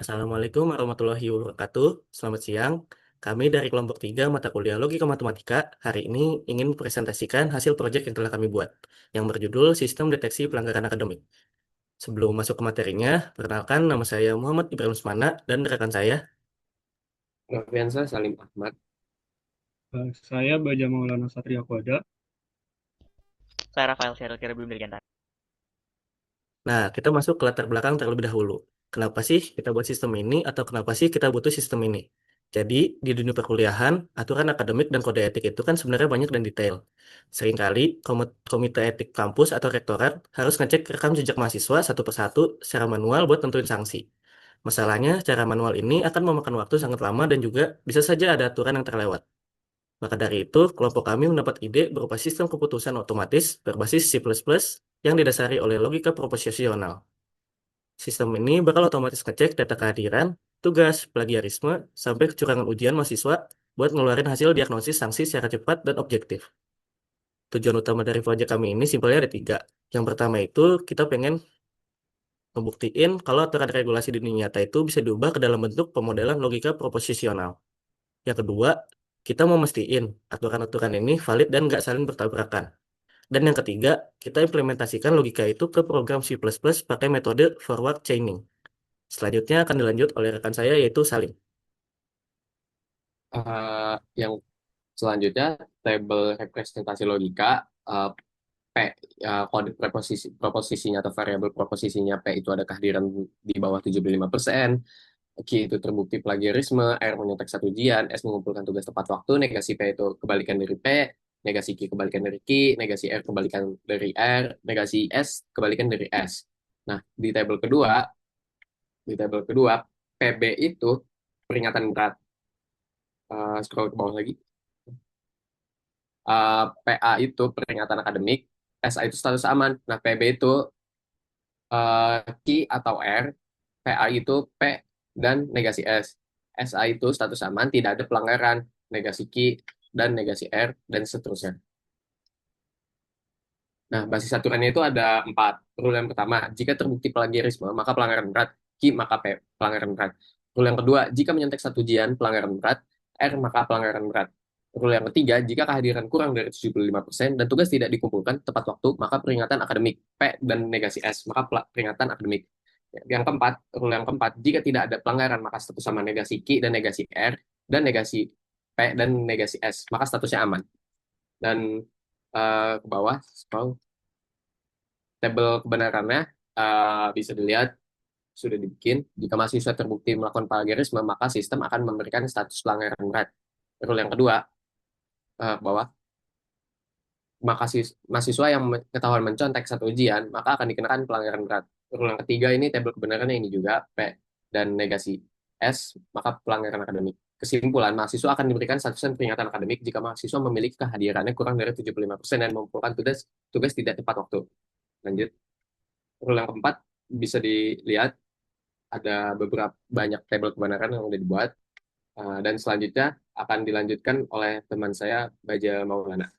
Assalamualaikum warahmatullahi wabarakatuh. Selamat siang. Kami dari kelompok 3 mata kuliah Logika Matematika hari ini ingin presentasikan hasil proyek yang telah kami buat, yang berjudul Sistem Deteksi Pelanggaran Akademik. Sebelum masuk ke materinya, perkenalkan nama saya Muhammad Ibrahim Usmana dan rekan saya. Nofriansah Salim Ahmad. Saya Baja Maulana Satria Kwada. Saya Rafael Syaril belum Dirgantara. Nah, kita masuk ke latar belakang terlebih dahulu. Kenapa sih kita buat sistem ini atau kenapa sih kita butuh sistem ini? Jadi, di dunia perkuliahan, aturan akademik dan kode etik itu kan sebenarnya banyak dan detail. Seringkali, komite etik kampus atau rektorat harus ngecek rekam jejak mahasiswa satu persatu secara manual buat tentuin sanksi. Masalahnya, cara manual ini akan memakan waktu sangat lama dan juga bisa saja ada aturan yang terlewat. Maka dari itu, kelompok kami mendapat ide berupa sistem keputusan otomatis berbasis C++ yang didasari oleh logika proposisional. Sistem ini bakal otomatis ngecek data kehadiran, tugas, plagiarisme, sampai kecurangan ujian mahasiswa buat ngeluarin hasil diagnosis sanksi secara cepat dan objektif. Tujuan utama dari proyek kami ini simpelnya ada tiga. Yang pertama itu kita pengen membuktiin kalau aturan regulasi di dunia nyata itu bisa diubah ke dalam bentuk pemodelan logika proposisional. Yang kedua, kita mau mastiin aturan-aturan ini valid dan nggak saling bertabrakan. Dan yang ketiga, kita implementasikan logika itu ke program C++ pakai metode forward chaining. Selanjutnya akan dilanjut oleh rekan saya yaitu Salim. Yang selanjutnya tabel representasi logika P, kode proposisinya atau variabel proposisinya P itu ada kehadiran di bawah 75%, Q itu terbukti plagiarisme, R menyontek satu ujian, S mengumpulkan tugas tepat waktu, negasi P itu kebalikan dari P, negasi Q kebalikan dari Q, negasi R kebalikan dari R, negasi S kebalikan dari S. Nah, di tabel kedua PB itu peringatan berat. Scroll ke bawah lagi. PA itu peringatan akademik, SA itu status aman. Nah, PB itu Q atau R, PA itu P dan negasi S. SA itu status aman, tidak ada pelanggaran, negasi Q dan negasi R, dan seterusnya. Nah, basis aturannya itu ada 4. Rule yang pertama, jika terbukti plagiarisme, maka pelanggaran berat. Q, maka P, pelanggaran berat. Rule yang kedua, jika menyontek satu ujian, pelanggaran berat. R, maka pelanggaran berat. Rule yang ketiga, jika kehadiran kurang dari 75% dan tugas tidak dikumpulkan tepat waktu, maka peringatan akademik. P dan negasi S, maka peringatan akademik. Yang keempat, rule yang keempat, jika tidak ada pelanggaran, maka status sama negasi Q dan negasi R, dan negasi P dan negasi S, maka statusnya aman. Dan ke bawah, scroll. Tabel kebenarannya bisa dilihat sudah dibikin. Jika mahasiswa terbukti melakukan plagiarisme, maka sistem akan memberikan status pelanggaran berat. Rule yang kedua, bawah, maka mahasiswa yang ketahuan mencontek satu ujian, maka akan dikenakan pelanggaran berat. Rule yang ketiga ini tabel kebenarannya ini juga P dan negasi S, maka pelanggaran akademik. Kesimpulan, mahasiswa akan diberikan status peringatan akademik jika mahasiswa memiliki kehadirannya kurang dari 75% dan mengumpulkan tugas tidak tepat waktu. Lanjut. Rule yang keempat bisa dilihat ada beberapa banyak tabel kebenaran yang sudah dibuat. Dan selanjutnya akan dilanjutkan oleh teman saya, Baja Maulana.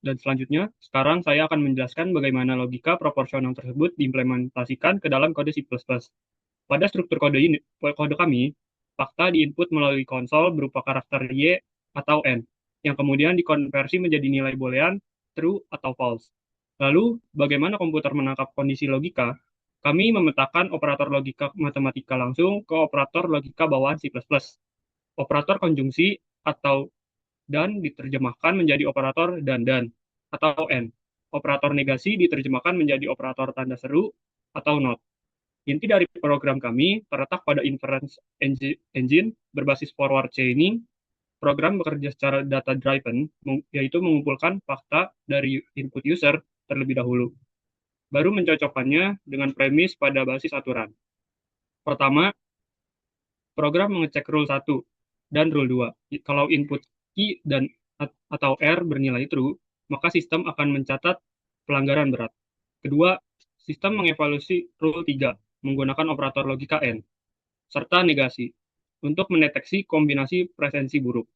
Dan selanjutnya, sekarang saya akan menjelaskan bagaimana logika proporsional tersebut diimplementasikan ke dalam kode C++. Pada struktur kode kami, fakta diinput melalui konsol berupa karakter Y atau N, yang kemudian dikonversi menjadi nilai boolean, true atau false. Lalu, bagaimana komputer menangkap kondisi logika? Kami memetakan operator logika matematika langsung ke operator logika bawahan C++. Operator konjungsi atau dan diterjemahkan menjadi operator dan atau and. Operator negasi diterjemahkan menjadi operator tanda seru atau not. Inti dari program kami terletak pada inference engine berbasis forward chaining. Program bekerja secara data driven, yaitu mengumpulkan fakta dari input user terlebih dahulu, baru mencocokkannya dengan premis pada basis aturan. Pertama, program mengecek rule 1 dan rule 2. Kalau input key dan atau R bernilai true, maka sistem akan mencatat pelanggaran berat. Kedua, sistem mengevaluasi rule 3 menggunakan operator logika N, serta negasi. untuk mendeteksi kombinasi presensi buruk.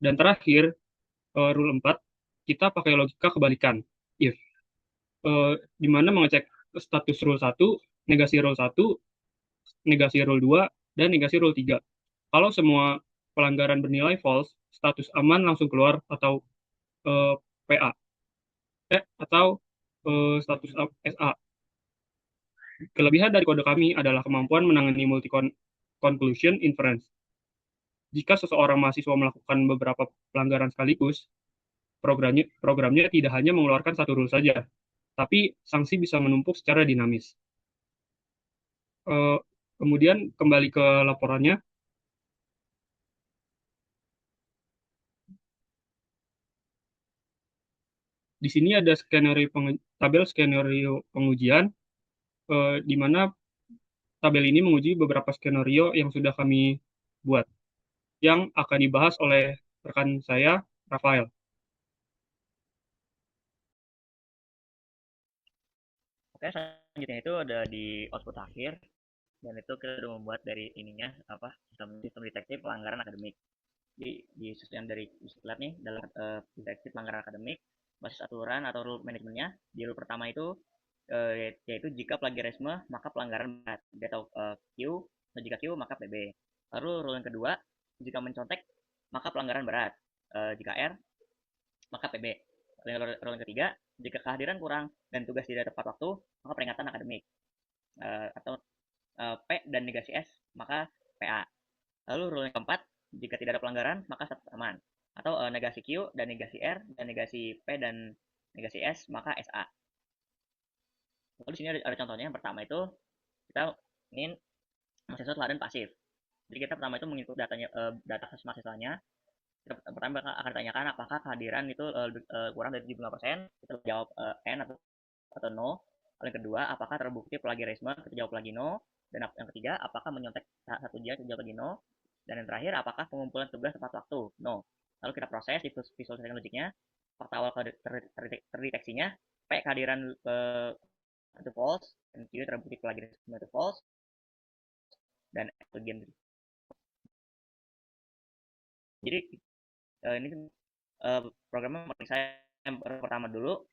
Dan terakhir, rule 4, kita pakai logika kebalikan. If, di mana mengecek status rule 1, negasi rule 1, negasi rule 2, dan negasi rule 3. Kalau semua pelanggaran bernilai false, status aman langsung keluar atau PA, atau status SA. Kelebihan dari kode kami adalah kemampuan menangani multi-conclusion inference. Jika seseorang mahasiswa melakukan beberapa pelanggaran sekaligus, programnya tidak hanya mengeluarkan satu rule saja, tapi sanksi bisa menumpuk secara dinamis. Kemudian kembali ke laporannya. Di sini ada tabel skenario pengujian, di mana tabel ini menguji beberapa skenario yang sudah kami buat, yang akan dibahas oleh rekan saya, Rafael. Oke, selanjutnya itu ada di output akhir, dan itu kita udah membuat dari ininya sistem deteksi pelanggaran akademik. Jadi di sistem dari lab nih dalam deteksi pelanggaran akademik basis aturan atau rule manajemennya di rule pertama itu yaitu jika plagiarisme maka pelanggaran berat atau Q, jika Q maka PB. Lalu rule yang kedua, jika mencontek maka pelanggaran berat, jika R maka PB. Rule yang ketiga, jika kehadiran kurang dan tugas tidak tepat waktu maka peringatan akademik, atau P dan negasi S maka PA. Lalu rule yang keempat, jika tidak ada pelanggaran maka status aman, atau negasi Q dan negasi R dan negasi P dan negasi S maka SA. Lalu di sini ada contohnya. Yang pertama itu kita ingin mahasiswa teladan pasif. Jadi kita pertama itu menginput data mahasiswanya. Kita pertama akan ditanyakan apakah kehadiran itu kurang dari 75%. Kita jawab N atau no. Lalu yang kedua, apakah terbukti plagiarisme? Kita jawab lagi no. Dan yang ketiga, apakah menyontek satu ujian? Kita jawab lagi no. Dan yang terakhir, apakah pengumpulan tugas tepat waktu? No. Lalu kita proses visualisasi logiknya. Fakta awal terdeteksinya, P kehadiran itu false, dan Q terbukti plagiarisme itu false, dan ujian. Jadi ini programnya saya yang pertama dulu.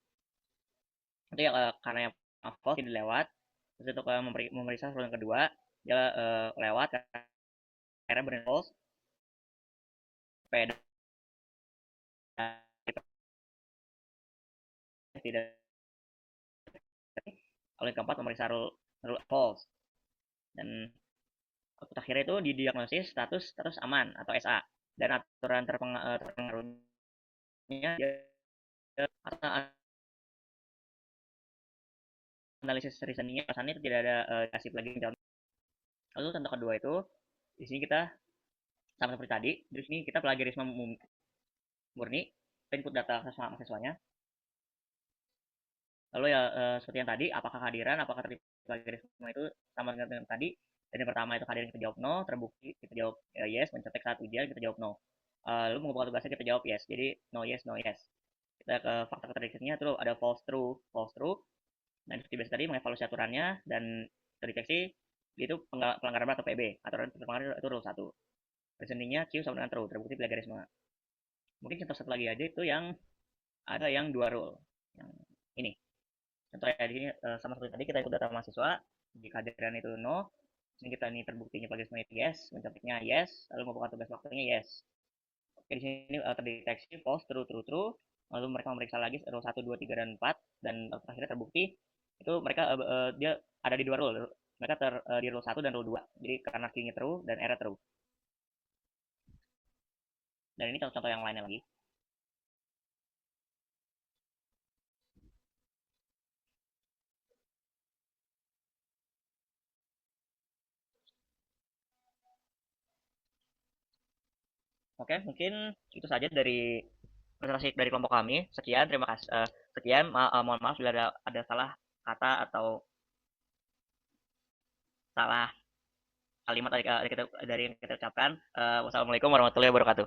Nanti karena yang false tidak lewat. Terus untuk memeriksa rule yang kedua, dia lewat karena benar false. P tidak. Lalu yang keempat memeriksa rule false. Dan output akhirnya itu didiagnosis status aman atau SA, dan aturan terpengaruhnya analisis reasoningnya alasannya itu tidak ada kasih lagi. Lalu contoh kedua itu di sini kita sama seperti tadi, di sini kita plagiarisme murni, input data mahasiswanya. Lalu ya seperti yang tadi, apakah kehadiran, apakah plagiarisme itu sama dengan tadi. Dan yang pertama itu kehadiran kita jawab no, terbukti kita jawab yes, mencetak saat ujian kita jawab no. Lalu mengumpulkan tugasnya kita jawab yes. Jadi no yes no yes. Kita ke fakta terdeteksinya terus ada false true. Nah seperti biasa tadi mengevaluasi aturannya dan terdeteksi itu pelanggaran berat atau PB. Aturan pelanggaran itu rule 1. Reasoningnya Q sama dengan true, terbukti plagiarisme. Mungkin contoh satu lagi aja itu yang ada yang dua rule. Yang ini. Contohnya di sini sama seperti tadi kita ikut data mahasiswa, jika kehadiran itu no, ini kita ini terbuktinya plagiarisme itu yes, mencatatnya yes, lalu membuka tugas waktunya yes. Oke, di sini terdeteksi false, true, lalu mereka memeriksa lagi rule 1, 2, 3, dan 4, dan akhirnya terbukti itu mereka dia ada di dua rule. Mereka di rule 1 dan rule 2. Jadi karena Q-nya true dan R true. Dan ini contoh yang lainnya lagi. Oke, mungkin itu saja dari presentasi dari kelompok kami. Sekian, terima kasih. Sekian, mohon maaf bila ada salah kata atau salah kalimat dari yang kita ucapkan. Wassalamualaikum warahmatullahi wabarakatuh.